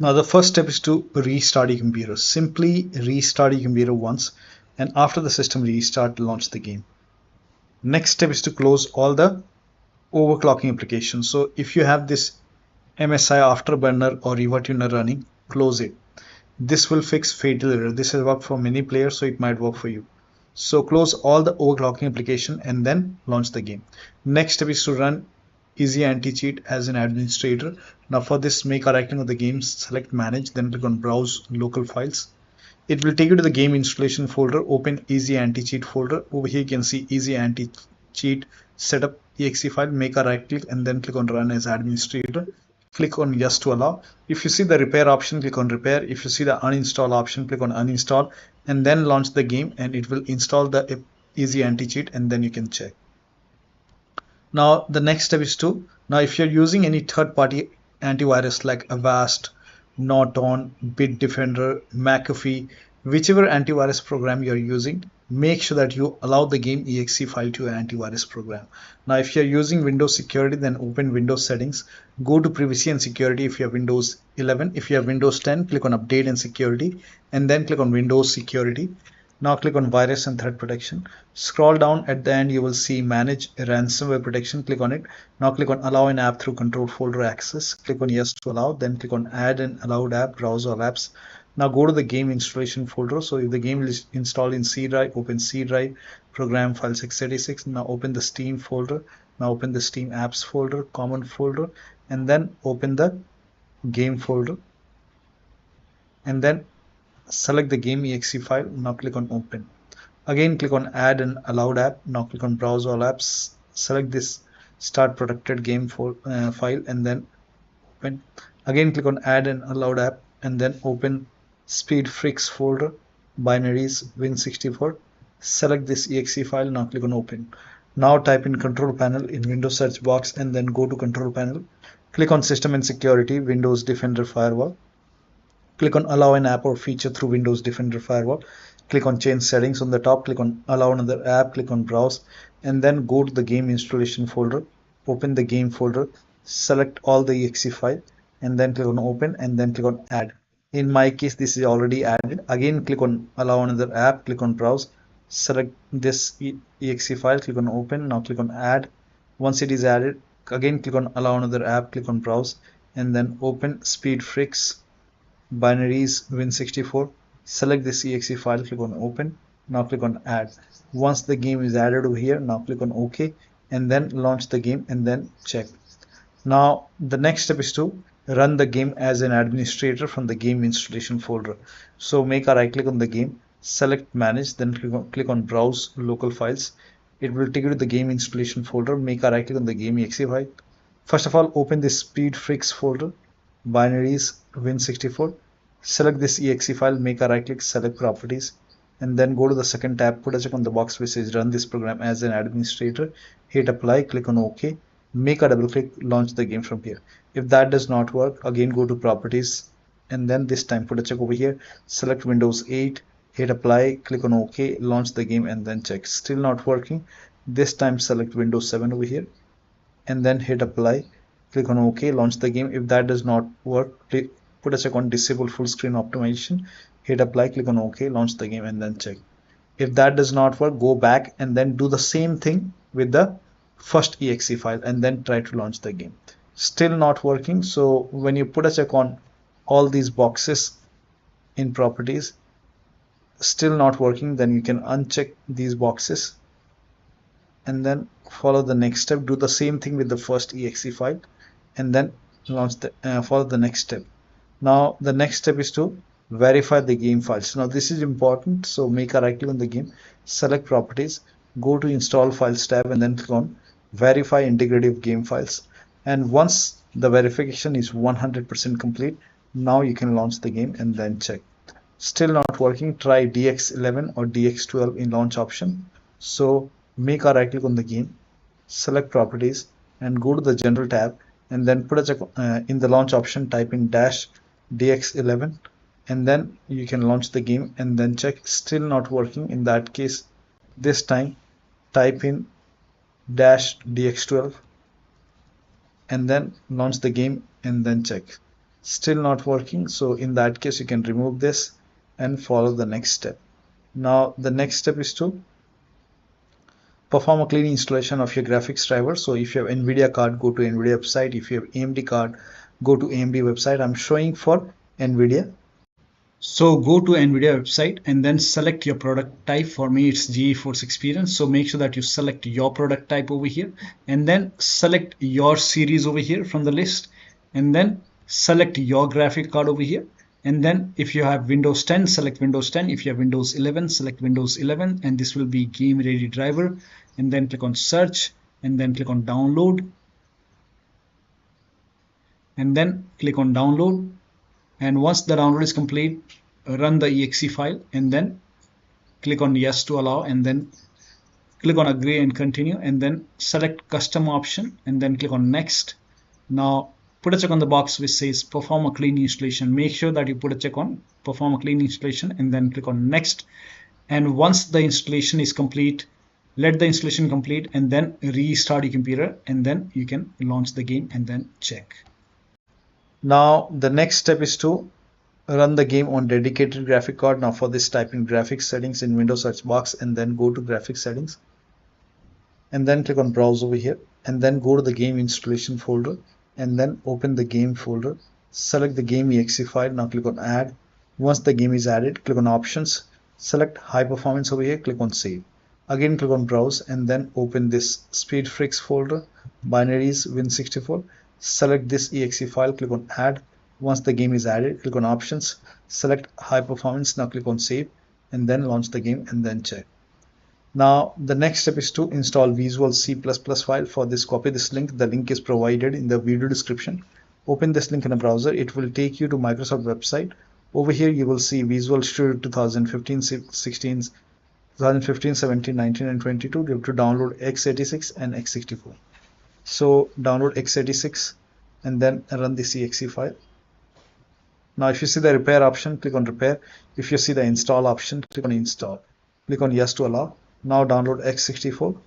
Now the first step is to restart your computer. Simply restart your computer once, and after the system restart, launch the game. Next step is to close all the overclocking applications. So if you have this MSI Afterburner or Rivatuner running, close it. This will fix fatal error. This has worked for many players, so it might work for you. So close all the overclocking application and then launch the game. Next step is to run Easy Anti-Cheat as an administrator. Now for this, make a right click on the game, select manage, then click on browse local files. It will take you to the game installation folder. Open Easy Anti-Cheat folder. Over here you can see Easy Anti-Cheat setup exe file. Make a right click and then click on run as administrator. Click on yes to allow. If you see the repair option, click on repair. If you see the uninstall option, click on uninstall and then launch the game, and it will install the Easy Anti-Cheat and then you can check. Now the next step is to, now if you're using any third-party antivirus like Avast, Norton, Bitdefender, McAfee, whichever antivirus program you're using, make sure that you allow the game exe file to your antivirus program. Now if you're using Windows security, then open Windows settings, go to privacy and security if you have Windows 11. If you have Windows 10, click on update and security and then click on Windows security. Now click on virus and threat protection. Scroll down, at the end you will see manage ransomware protection. Click on it. Now click on allow an app through control folder access. Click on yes to allow, then click on add an allowed app, browse all apps. Now go to the game installation folder. So if the game is installed in C drive, open C drive, program files x86. Now open the Steam folder. Now open the Steam apps folder, common folder, and then open the game folder and then select the game exe file. Now click on open. Again click on add an allowed app. Now click on browse all apps. Select this start protected game file and then open. Again click on add an allowed app and then open speed Freeks folder, binaries win64. Select this exe file. Now click on open. Now type in control panel in Windows search box and then go to control panel. Click on system and security, Windows Defender firewall. Click on allow an app or feature through Windows Defender firewall. Click on change settings on the top. Click on allow another app. Click on browse and then go to the game installation folder. Open the game folder. Select all the exe file and then click on open and then click on add. In my case, this is already added. Again, click on allow another app. Click on browse. Select this exe file. Click on open. Now click on add. Once it is added, again click on allow another app. Click on browse and then open speed Freaks, binaries win64. Select this exe file, click on open. Now click on add. Once the game is added over here, now click on OK and then launch the game and then check. Now the next step is to run the game as an administrator from the game installation folder. So make a right click on the game, select manage, then click on browse local files. It will take you to the game installation folder. Make a right click on the game exe file. First of all, open this speed Freaks folder, binaries win64. Select this exe file, make a right click, select properties and then go to the second tab, put a check on the box which says run this program as an administrator, hit apply, click on OK, make a double click, launch the game from here. If that does not work, again go to properties and then this time put a check over here, select Windows 8, hit apply, click on OK, launch the game and then check. Still not working. This time select Windows 7 over here and then hit apply, click on OK, launch the game. If that does not work, put a check on disable full screen optimization, hit apply, click on OK, launch the game and then check. If that does not work, go back and then do the same thing with the first exe file and then try to launch the game. Still not working. So when you put a check on all these boxes in properties, still not working, then you can uncheck these boxes and then follow the next step. Do the same thing with the first exe file and then launch follow the next step. Now the next step is to verify the game files. Now this is important, so make a right click on the game, select properties, go to install files tab and then click on verify integrity of game files. And once the verification is 100% complete, now you can launch the game and then check. Still not working, try DX11 or DX12 in launch option. So make a right click on the game, select properties and go to the general tab and then put a check in the launch option, type in -DX11 and then you can launch the game and then check. Still not working. In that case, this time type in -DX12 and then launch the game and then check. Still not working, so in that case you can remove this and follow the next step. Now the next step is to perform a clean installation of your graphics driver. So if you have NVIDIA card, go to NVIDIA website. If you have AMD card, go to AMD website. I'm showing for NVIDIA. So go to NVIDIA website and then select your product type. For me, it's GeForce Experience. So make sure that you select your product type over here and then select your series over here from the list and then select your graphic card over here. And then if you have Windows 10, select Windows 10. If you have Windows 11, select Windows 11, and this will be game ready driver. And then click on search and then click on download and then click on download. And once the download is complete, run the exe file and then click on yes to allow and then click on agree and continue and then select custom option and then click on next. Now put a check on the box which says perform a clean installation. Make sure that you put a check on perform a clean installation and then click on next. And once the installation is complete, let the installation complete and then restart your computer and then you can launch the game and then check. Now the next step is to run the game on dedicated graphic card. Now for this, type in graphics settings in Windows search box and then go to graphics settings and then click on browse over here and then go to the game installation folder and then open the game folder, select the game exe file. Now click on add. Once the game is added, click on options, select high performance over here, click on save. Again click on browse and then open this speed Freaks folder, binaries Win64, select this exe file, click on add. Once the game is added, click on options, select high performance. Now click on save and then launch the game and then check. Now the next step is to install Visual C++ file. For this, copy this link. The link is provided in the video description. Open this link in a browser. It will take you to Microsoft website. Over here you will see Visual Studio 2015, 16, 2015, 17, 19 and 22. You have to download x86 and x64. So download x86 and then run this exe file. Now if you see the repair option, click on repair. If you see the install option, click on install. Click on yes to allow. Now download x64.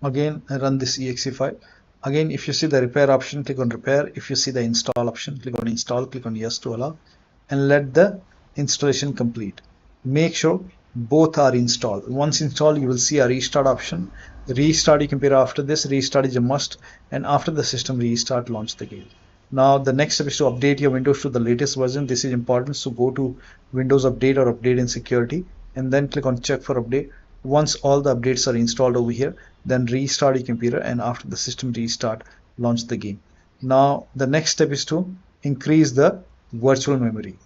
Again run this exe file. Again, if you see the repair option, click on repair. If you see the install option, click on install, click on yes to allow and let the installation complete. Make sure both are installed. Once installed, you will see a restart option. Restart your computer after this. Restart is a must, and after the system restart, launch the game. Now the next step is to update your Windows to the latest version. This is important, so go to Windows Update or Update in Security and then click on check for update. Once all the updates are installed over here, then restart your computer and after the system restart, launch the game. Now the next step is to increase the virtual memory.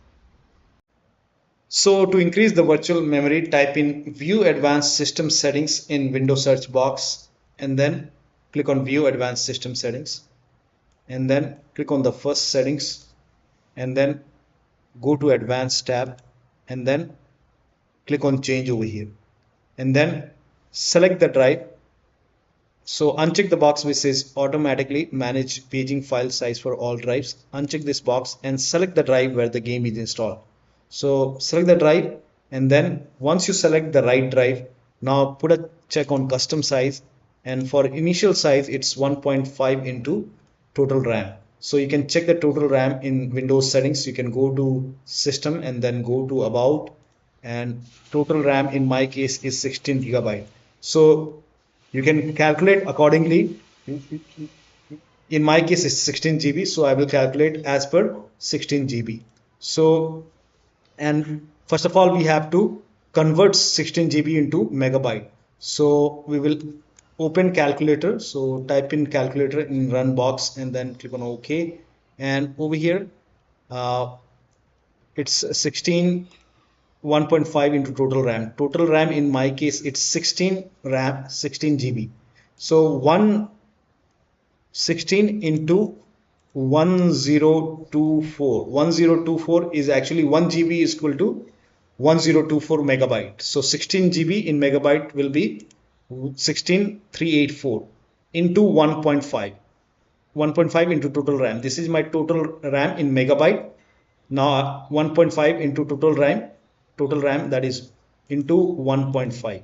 So to increase the virtual memory, type in View Advanced System Settings in Windows search box and then click on View Advanced System Settings and then click on the first settings and then go to Advanced tab and then click on Change over here and then select the drive. So uncheck the box which says automatically manage paging file size for all drives. Uncheck this box and select the drive where the game is installed. So select the drive and then once you select the right drive, now put a check on custom size, and for initial size it's 1.5 into total RAM. So you can check the total RAM in Windows settings. You can go to system and then go to about, and total RAM in my case is 16 GB. So you can calculate accordingly. In my case it's 16 GB, so I will calculate as per 16 GB. So, and first of all we have to convert 16 GB into megabyte. So we will open calculator. So type in calculator in run box and then click on OK. And over here it's 16 1.5 into total RAM. Total RAM in my case it's 16 RAM 16 GB. So 16 into 1024 is actually 1 GB is equal to 1024 megabyte. So 16 GB in megabyte will be 16384 into 1.5 into total RAM. This is my total RAM in megabyte. Now 1.5 into total RAM, that is into 1.5.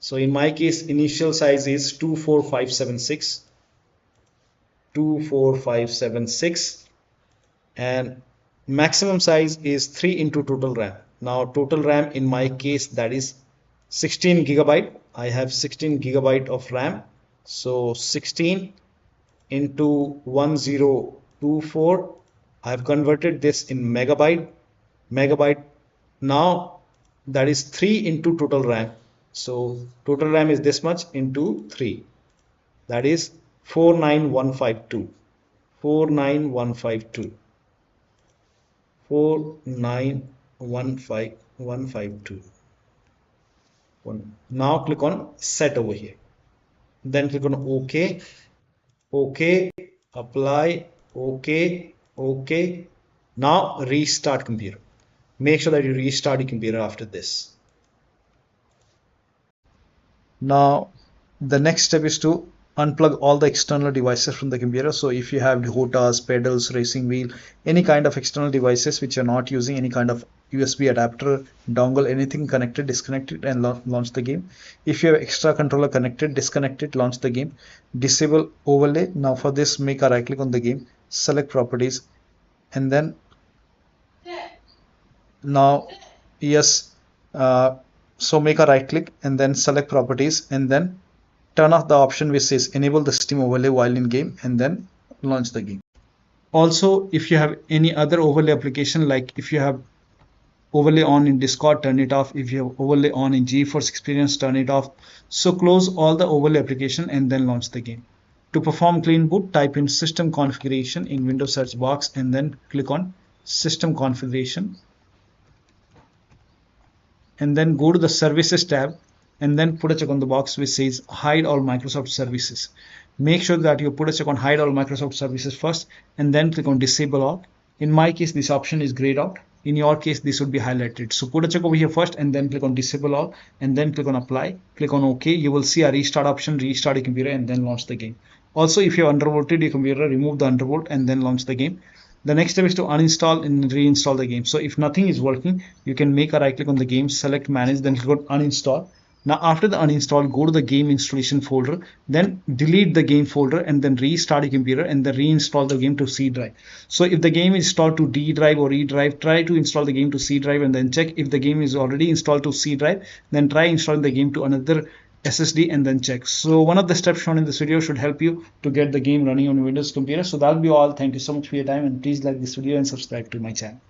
So in my case, initial size is 24576 and maximum size is 3 into total RAM. Now total RAM in my case, that is 16 gigabyte. I have 16 gigabyte of RAM. So 16 into 1024, I have converted this in megabyte. Now that is 3 into total RAM. So total RAM is this much into 3, that is 49152. 4915152. Now click on set over here, then click on OK, apply, OK. Now restart computer. Make sure that you restart your computer after this. Now the next step is to unplug all the external devices from the computer. So if you have hotas, pedals, racing wheel, any kind of external devices which you're not using, any kind of USB adapter, dongle, anything connected, disconnect it and launch the game. If you have extra controller connected, disconnect it, launch the game. Disable overlay. Now for this, make a right click on the game, select properties, and then now so make a right click and then select properties and then turn off the option which says enable the Steam overlay while in game and then launch the game. Also, if you have any other overlay application, like if you have overlay on in Discord, turn it off. If you have overlay on in GeForce Experience, turn it off. So close all the overlay application and then launch the game. To perform clean boot, type in system configuration in Windows search box and then click on system configuration and then go to the services tab and then put a check on the box which says hide all Microsoft services. Make sure that you put a check on hide all Microsoft services first and then click on disable all. In my case, this option is grayed out. In your case, this would be highlighted. So put a check over here first and then click on disable all and then click on apply. Click on OK. You will see a restart option, restart your computer and then launch the game. Also, if you have undervolted your computer, remove the undervolt and then launch the game. The next step is to uninstall and reinstall the game. So if nothing is working, you can make a right click on the game, select manage, then click on uninstall. Now after the uninstall, go to the game installation folder, then delete the game folder and then restart your computer and then reinstall the game to C drive. So if the game is installed to D drive or E drive, try to install the game to C drive and then check. If the game is already installed to C drive, then try installing the game to another SSD and then check. So one of the steps shown in this video should help you to get the game running on Windows computer. So that'll be all. Thank you so much for your time and please like this video and subscribe to my channel.